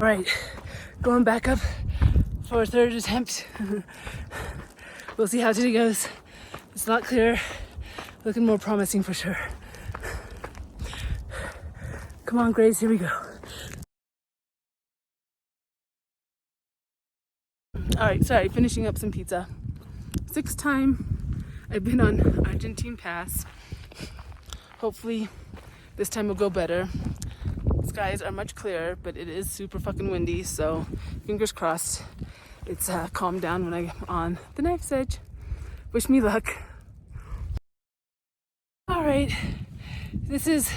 Right, going back up for a third attempt. We'll see how today goes. It's not clear, looking more promising for sure. Come on, Grace, here we go. All right, sorry, finishing up some pizza. 6th time I've been on Argentine Pass. Hopefully this time will go better. Skies are much clearer, but it is super fucking windy, so fingers crossed it's calmed down when I'm on the knife's edge. Wish me luck. All right, this is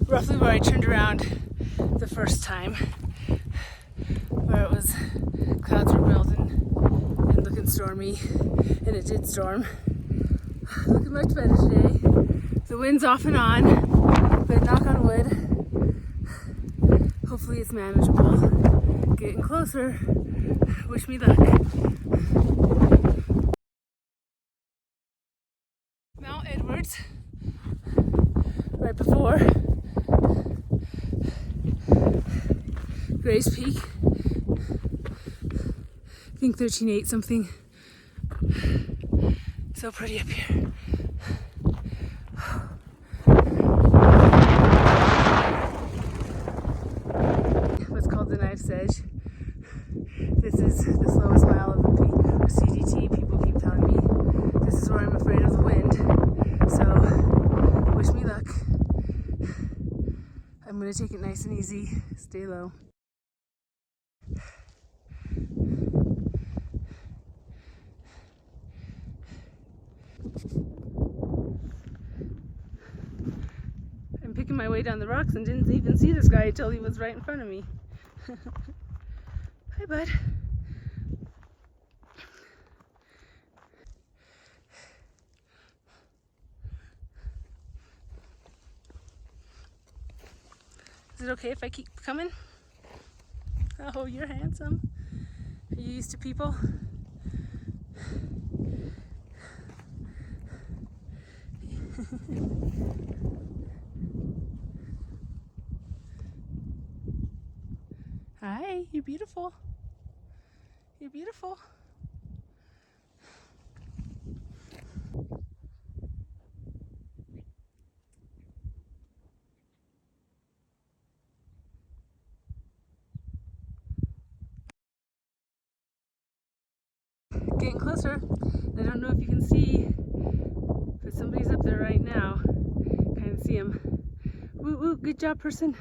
roughly where I turned around the first time, where it was clouds were building and looking stormy, and it did storm. Looking much better today. The wind's off and on, but knock on wood, hopefully it's manageable. Getting closer. Wish me luck. Mount Edwards, right before Grace Peak. I think 13.8 something. So pretty up here. What's called the knife's edge. This is the slowest mile of the CDT. People keep telling me this is where I'm afraid of the wind. So wish me luck. I'm gonna take it nice and easy. Stay low. I'm picking my way down the rocks and didn't even see this guy until he was right in front of me. Hi, bud. Is it okay if I keep coming? Oh, you're handsome. Are you used to people? Hi, you're beautiful. You're beautiful. Getting closer. I don't know if you can see, but somebody's up there right now. Can't see him. Woo woo, good job, person.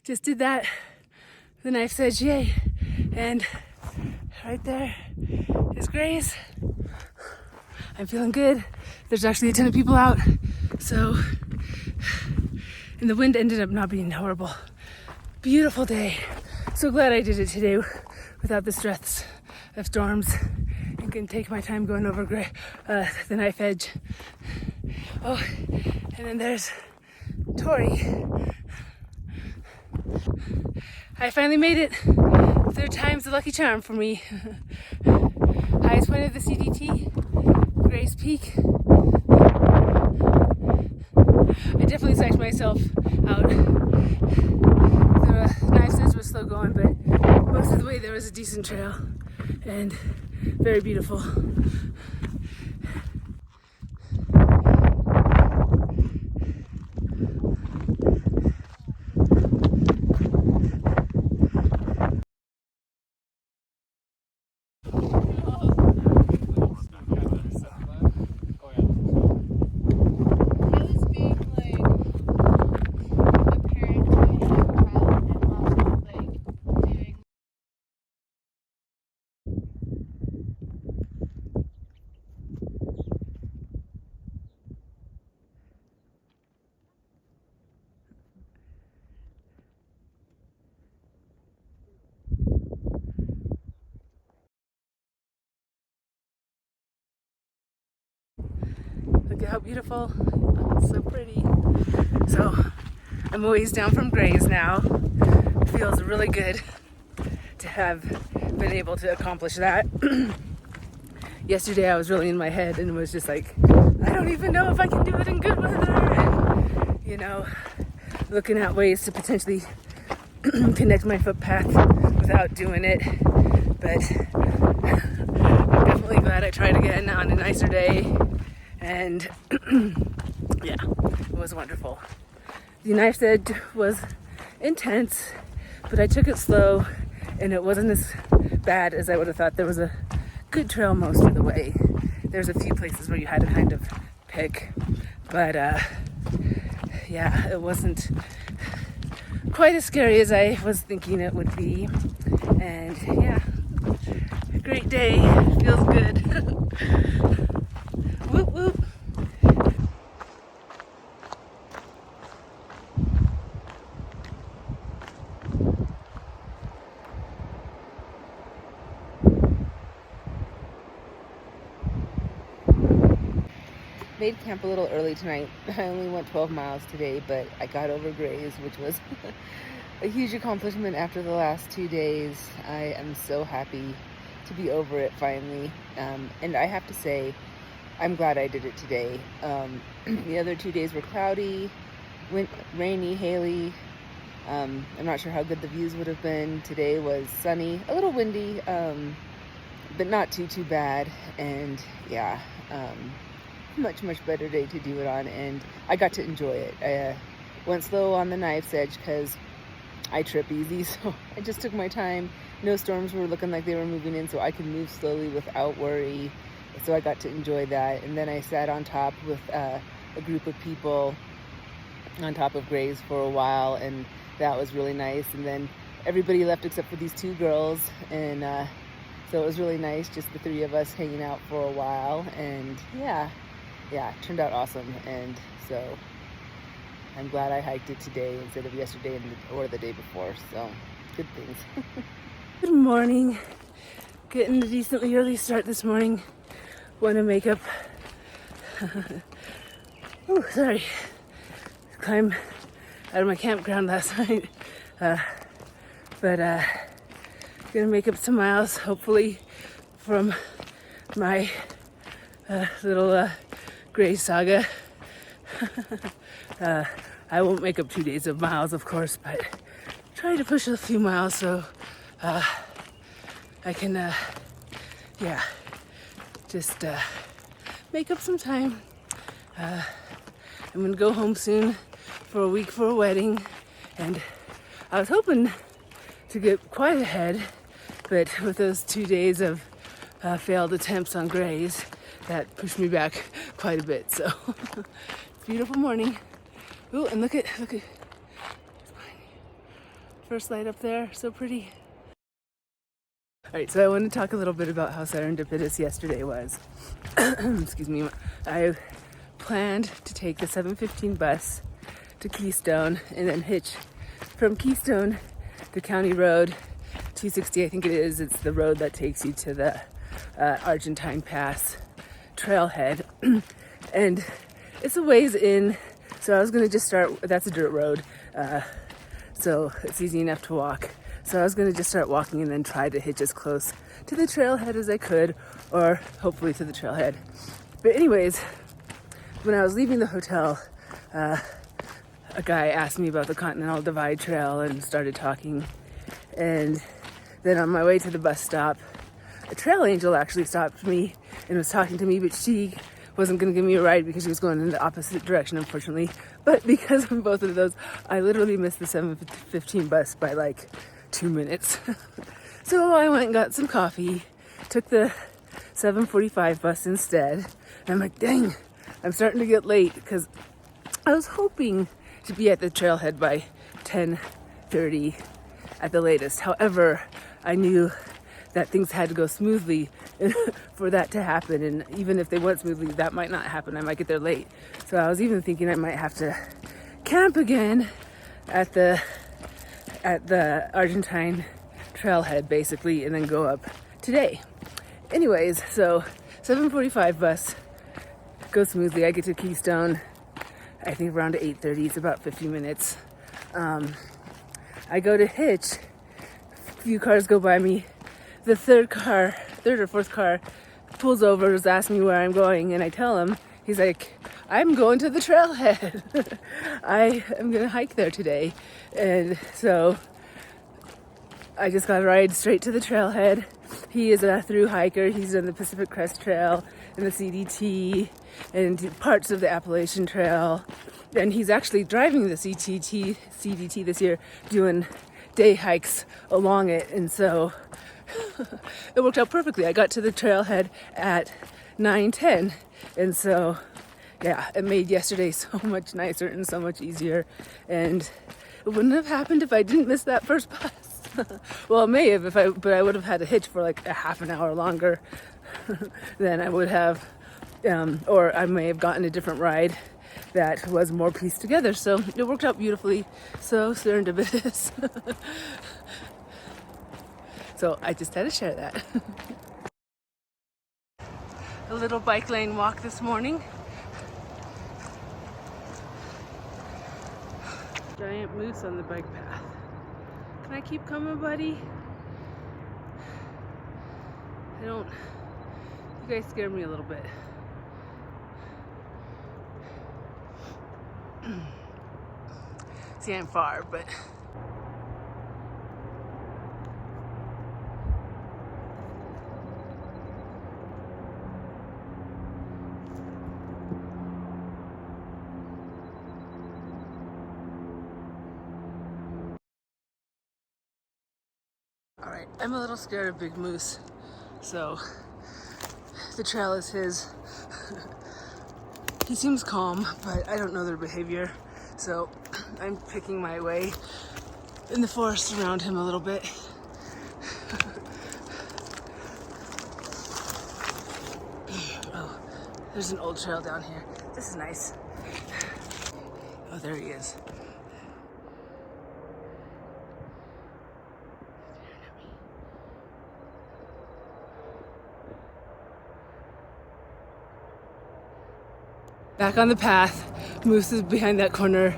Just did that. The knife's edge, yay. And right there is Grace. I'm feeling good. There's actually a ton of people out. So, and the wind ended up not being horrible. Beautiful day. So glad I did it today without the stress of storms, and can take my time going over the knife edge. Oh, and then there's Tori. I finally made it. 3rd time's the lucky charm for me. Highest point of the CDT, Grace Peak. I definitely psyched myself out. The knife's edge was slow going, but most of the way there was a decent trail and very beautiful. Look at how beautiful. Oh, it's so pretty. So I'm a ways down from Grays now. It feels really good to have been able to accomplish that. Yesterday I was really in my head and was just like, I don't even know if I can do it in good weather, and you know, looking at ways to potentially connect my footpath without doing it. But I'm definitely glad I tried again on a nicer day, and yeah, it was wonderful. The knife's edge was intense, but I took it slow and it wasn't as bad as I would have thought. There was a good trail most of the way. There's a few places where you had to kind of pick, but yeah, it wasn't quite as scary as I was thinking it would be. And yeah, a great day, feels good. Whoop whoop. Made camp a little early tonight. I only went 12 miles today, but I got over Grays, which was a huge accomplishment after the last 2 days. I am so happy to be over it finally. And I have to say, I'm glad I did it today. The other 2 days were cloudy, rainy, haily. I'm not sure how good the views would have been. Today was sunny, a little windy, but not too bad. And yeah, much better day to do it on, and I got to enjoy it. I went slow on the knife's edge because I trip easy, so I just took my time. No storms were looking like they were moving in, so I could move slowly without worry. So I got to enjoy that. And then I sat on top with a group of people on top of Grays for a while, and that was really nice. And then everybody left except for these 2 girls, and so it was really nice, just the 3 of us hanging out for a while. And yeah, it turned out awesome. And so I'm glad I hiked it today instead of yesterday or the day before. So good things. Good morning. Getting a decently early start this morning. Want to make up. Oh, sorry. Climb out of my campground last night. But gonna make up some miles, hopefully, from my little Gray saga. I won't make up 2 days of miles, of course, but try to push a few miles so I can, just make up some time. I'm gonna go home soon for a week for a wedding, and I was hoping to get quite ahead, but with those 2 days of failed attempts on Grays, that pushed me back quite a bit. So beautiful morning. Ooh, and look at first light up there, so pretty. All right, so I want to talk a little bit about how serendipitous yesterday was. Excuse me. I planned to take the 7:15 bus to Keystone and then hitch from Keystone to County Road 260, I think it is. It's the road that takes you to the Argentine Pass Trailhead. And it's a ways in, so I was gonna just start, that's a dirt road, so it's easy enough to walk. So I was gonna just start walking and then try to hitch as close to the trailhead as I could, or hopefully to the trailhead. But anyways, when I was leaving the hotel, a guy asked me about the Continental Divide Trail and started talking. And then on my way to the bus stop, a trail angel actually stopped me and was talking to me, but she wasn't going to give me a ride because she was going in the opposite direction, unfortunately. But because of both of those, I literally missed the 7:15 bus by like 2 minutes. So I went and got some coffee, took the 7:45 bus instead. And I'm like, dang, I'm starting to get late, because I was hoping to be at the trailhead by 10:30 at the latest. However, I knew that things had to go smoothly for that to happen, and even if they went smoothly, that might not happen. I might get there late. So I was even thinking I might have to camp again at the Argentine trailhead, basically, and then go up today. Anyways, so 7:45 bus goes smoothly. I get to Keystone, I think around 8:30. It's about 50 minutes. I go to hitch. A few cars go by me. The third or fourth car pulls over, just asks me where I'm going, and I tell him. He's like, I'm going to the Trailhead. I am going to hike there today. And so I just got to ride straight to the Trailhead. He is a through hiker. He's done the Pacific Crest Trail and the CDT and parts of the Appalachian Trail. And he's actually driving the CDT this year, doing day hikes along it. And so it worked out perfectly. I got to the Trailhead at 9:10. And so, yeah, it made yesterday so much nicer and so much easier. And it wouldn't have happened if I didn't miss that first bus. Well, it may have but I would have had to hitch for like a half an hour longer than I would have, or I may have gotten a different ride that was more pieced together. So it worked out beautifully. So serendipitous. So I just had to share that. A little bike lane walk this morning. Giant moose on the bike path. Can I keep coming, buddy? You guys scare me a little bit. See, I'm far, but all right, I'm a little scared of Big Moose, so the trail is his. He seems calm, but I don't know their behavior, so I'm picking my way in the forest around him a little bit. Oh, there's an old trail down here. This is nice. Oh, there he is. Back on the path. Moose is behind that corner.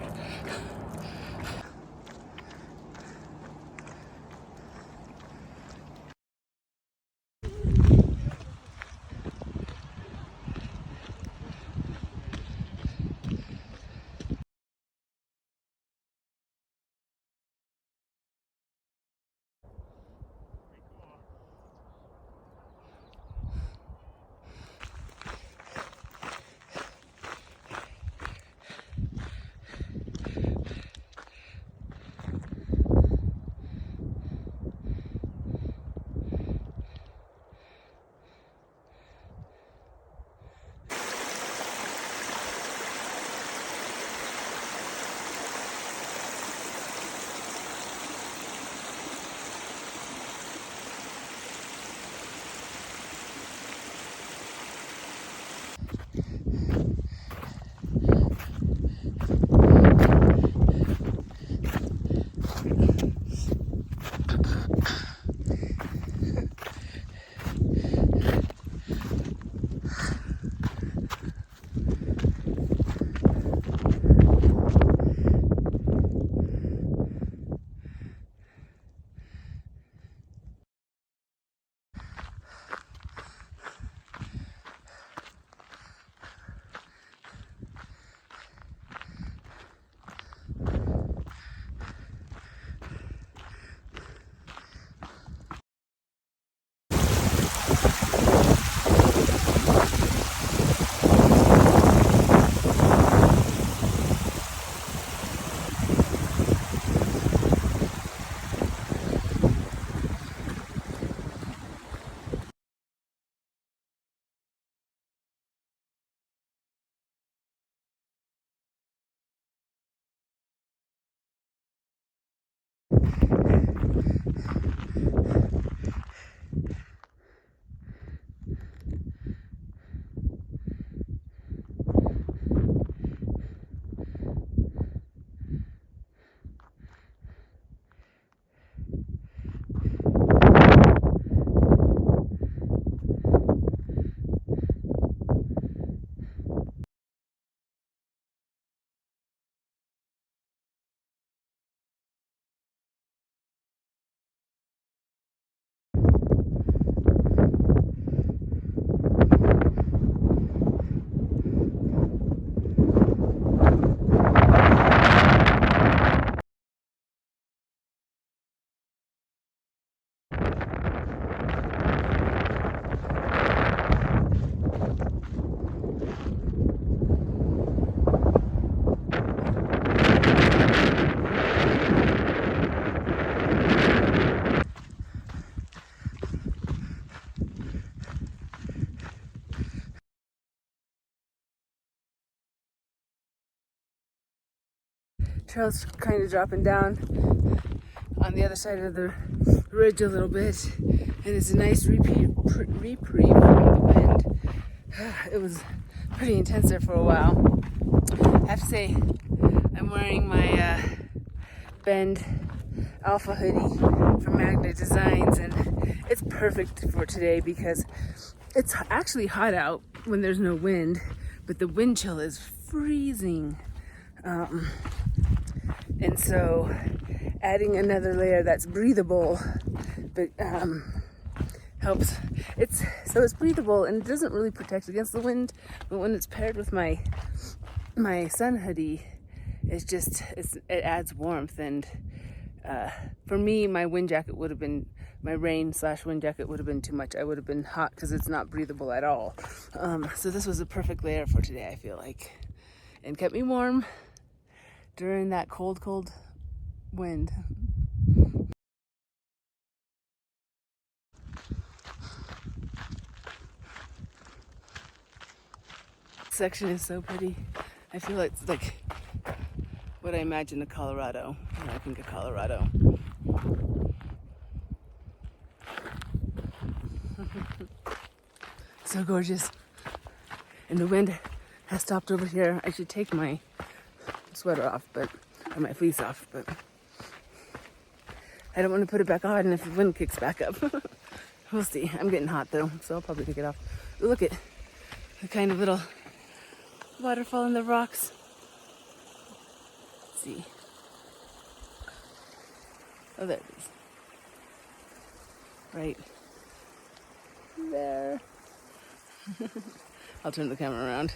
trail's kind of dropping down on the other side of the ridge a little bit, and it's a nice reprieve from the wind. It was pretty intense there for a while. I have to say, I'm wearing my Bend Alpha hoodie from Magnet Designs, and it's perfect for today because it's actually hot out when there's no wind, but the wind chill is freezing. And so adding another layer that's breathable, but helps. It's breathable and it doesn't really protect against the wind, but when it's paired with my sun hoodie, it adds warmth. And for me, my rain/wind jacket would have been too much. I would have been hot because it's not breathable at all. So this was a perfect layer for today, I feel like, and kept me warm during that cold wind. This section is so pretty. I feel like it's like what I imagine of Colorado when I think of Colorado. So gorgeous. And the wind has stopped over here. I should take my sweater off, or my fleece off, but I don't want to put it back on if the wind kicks back up. We'll see. I'm getting hot though, so I'll probably take it off. Look at the kind of little waterfall in the rocks. Let's see. Oh, there it is. Right there. I'll turn the camera around.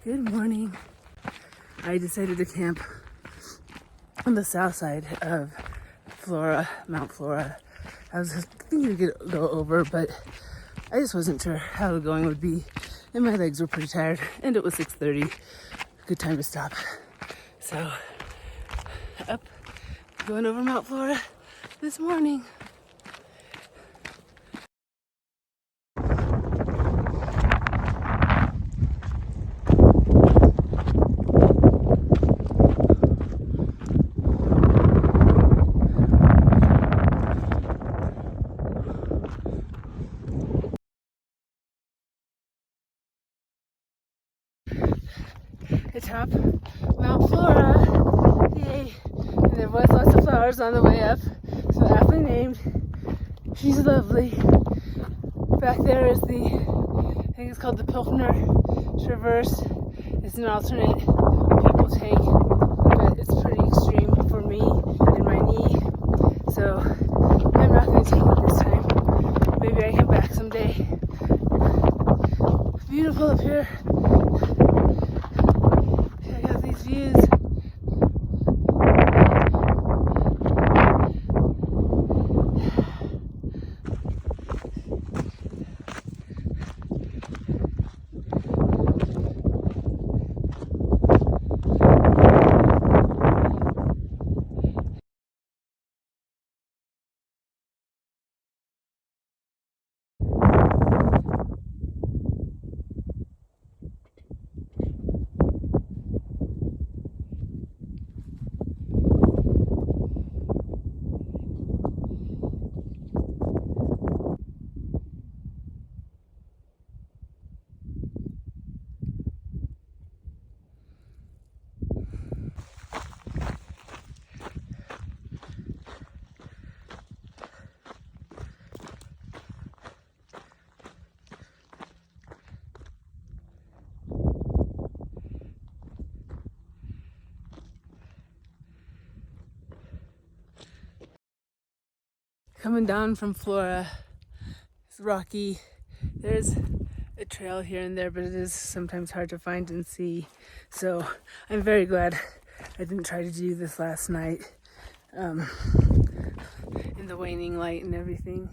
Good morning. I decided to camp on the south side of Mount Flora. I was thinking to go over, but I just wasn't sure how the going would be, and my legs were pretty tired, and it was 6:30. Good time to stop. So, going over Mount Flora this morning. Atop Mount Flora, yay! And there was lots of flowers on the way up, so aptly named. She's lovely. Back there is I think it's called the Pilkner Traverse. It's an alternate people take, but it's pretty extreme for me and my knee, so I'm not going to take it this time. Maybe I come back someday. Beautiful up here. Views. Coming down from Flora, it's rocky. There's a trail here and there, but it is sometimes hard to find and see. So I'm very glad I didn't try to do this last night in the waning light and everything.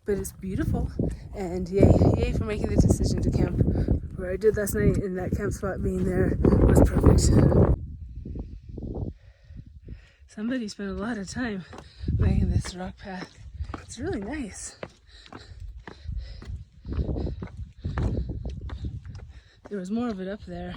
But it's beautiful, and yay for making the decision to camp where I did last night, and that camp spot being there was perfect. Somebody spent a lot of time making this rock path. It's really nice. There was more of it up there.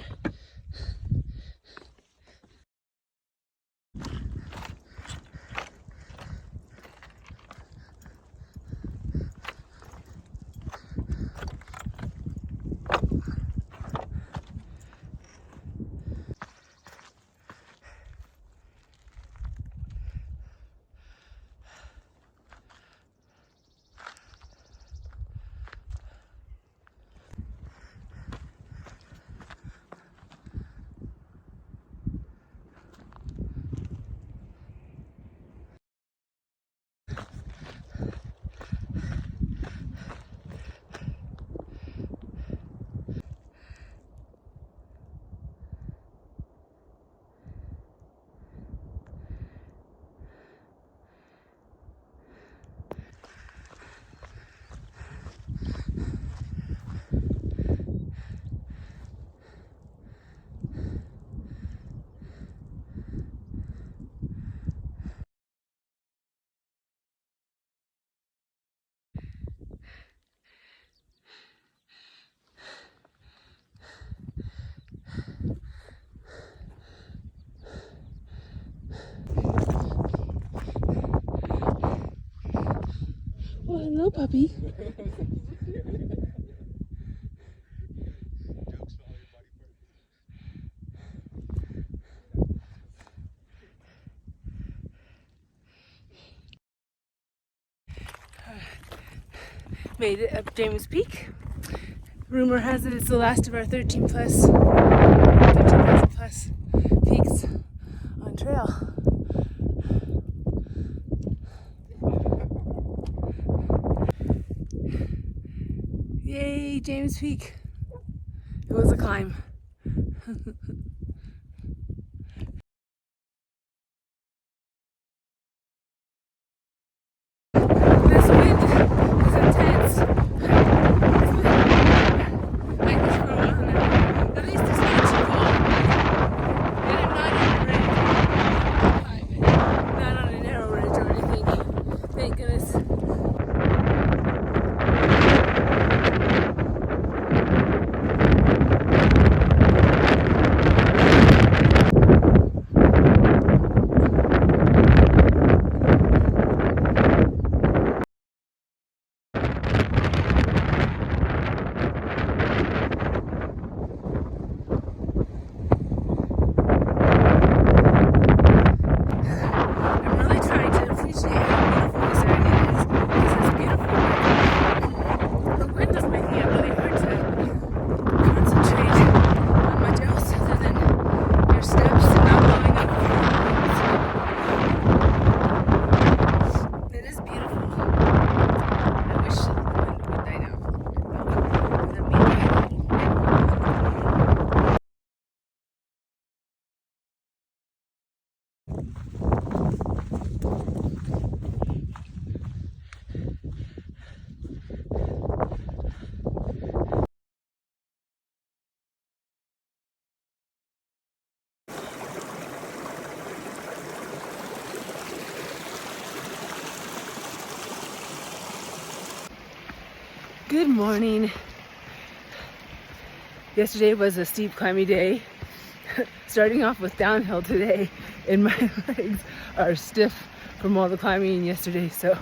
Oh, hello, puppy. Made it up James Peak. Rumor has it it's the last of our 13,000 plus peaks on trail. Yay, James Peak. It was a climb. This wind is intense. Like this for a while now. At least it's not too cold. And I'm not on a ridge. Not on a narrow ridge or anything. Thank goodness. Good morning. Yesterday was a steep climbing day. Starting off with downhill today, and my legs are stiff from all the climbing yesterday, so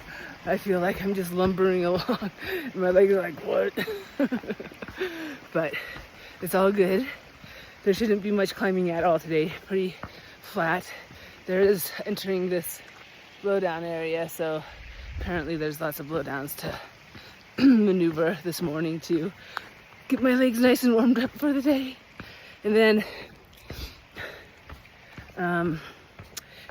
I feel like I'm just lumbering along. And my legs are like, what? But it's all good. There shouldn't be much climbing at all today. Pretty flat. There is entering this blowdown area, so apparently there's lots of blowdowns to maneuver this morning to get my legs nice and warmed up for the day. And then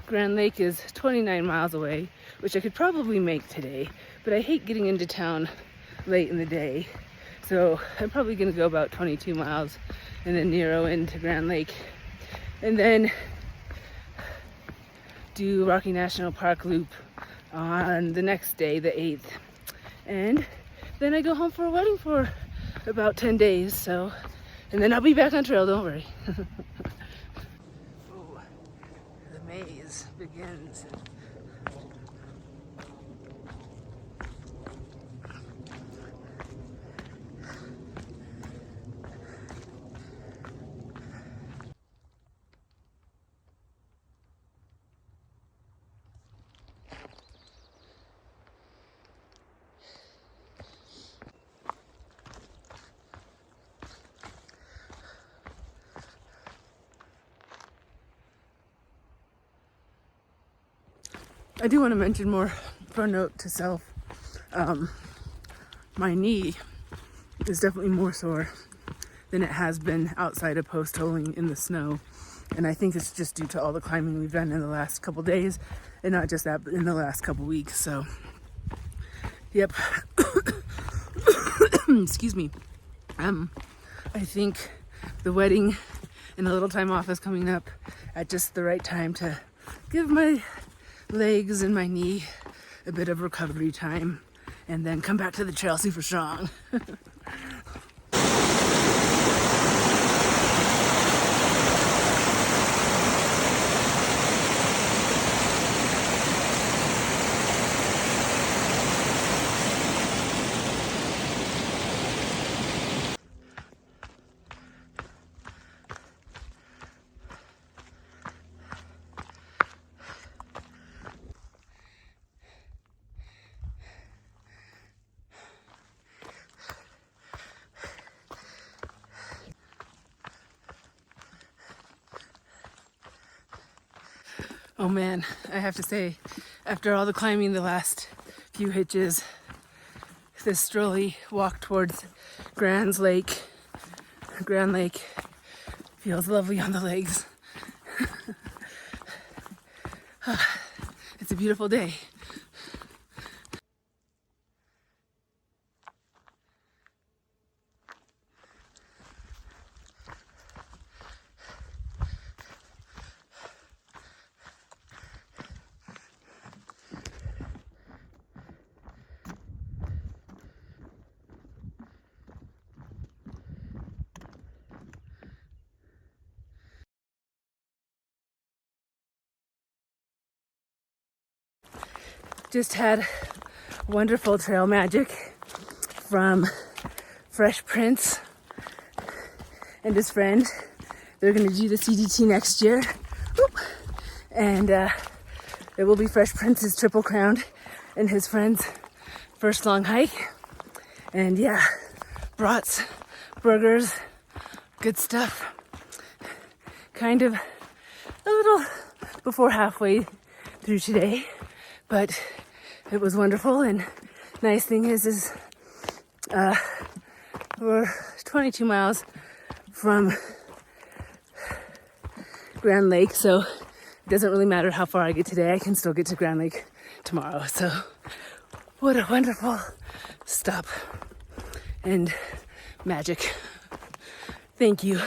Grand Lake is 29 miles away, which I could probably make today, but I hate getting into town late in the day, so I'm probably going to go about 22 miles and then narrow into Grand Lake and then do Rocky National Park loop on the next day, the 8th. And then I go home for a wedding for about 10 days, so, and then I'll be back on trail, don't worry. Oh, the maze begins. I do want to mention more for a note to self. My knee is definitely more sore than it has been outside of post holing in the snow. And I think it's just due to all the climbing we've done in the last couple days, and not just that, but in the last couple weeks. So, yep. Excuse me. I think the wedding and a little time off is coming up at just the right time to give my legs and my knee a bit of recovery time, and then come back to the trail super strong. Oh man, I have to say, after all the climbing the last few hitches, this strolly walk towards Grand Lake feels lovely on the legs. It's a beautiful day. Just had wonderful trail magic from Fresh Prince and his friend. They're going to do the CDT next year. Whoop. And it will be Fresh Prince's Triple Crown and his friend's first long hike. And yeah, brats, burgers, good stuff. Kind of a little before halfway through today, but it was wonderful. And nice thing is we're 22 miles from Grand Lake, so it doesn't really matter how far I get today. I can still get to Grand Lake tomorrow. So what a wonderful stop and magic. Thank you.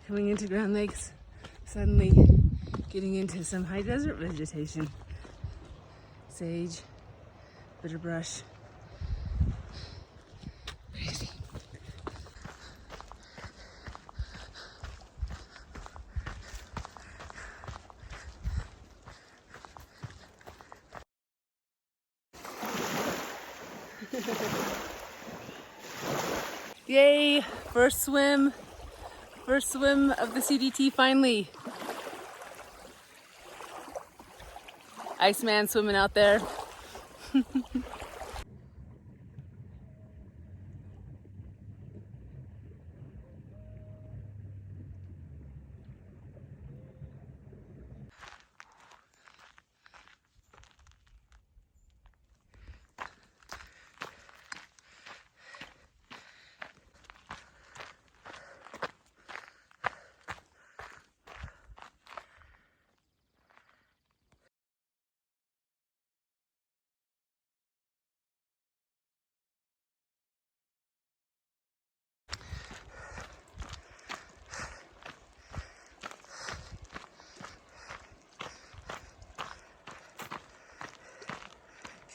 Coming into Grand Lakes, suddenly getting into some high desert vegetation. Sage, bitterbrush. Crazy. Yay, first swim of the CDT finally. Iceman swimming out there.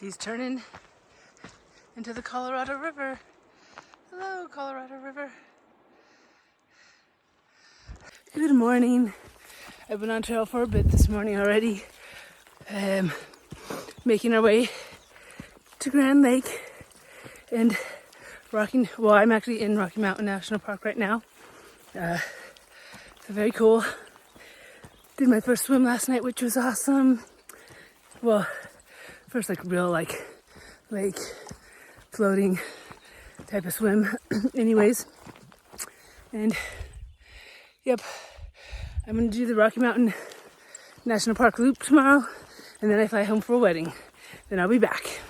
She's turning into the Colorado River. Hello, Colorado River. Good morning. I've been on trail for a bit this morning already. Making our way to Grand Lake and I'm actually in Rocky Mountain National Park right now. It's very cool. Did my first swim last night, which was awesome. Well, first real lake floating type of swim. Anyways, and yep, I'm gonna do the Rocky Mountain National Park loop tomorrow, and then I fly home for a wedding. Then I'll be back.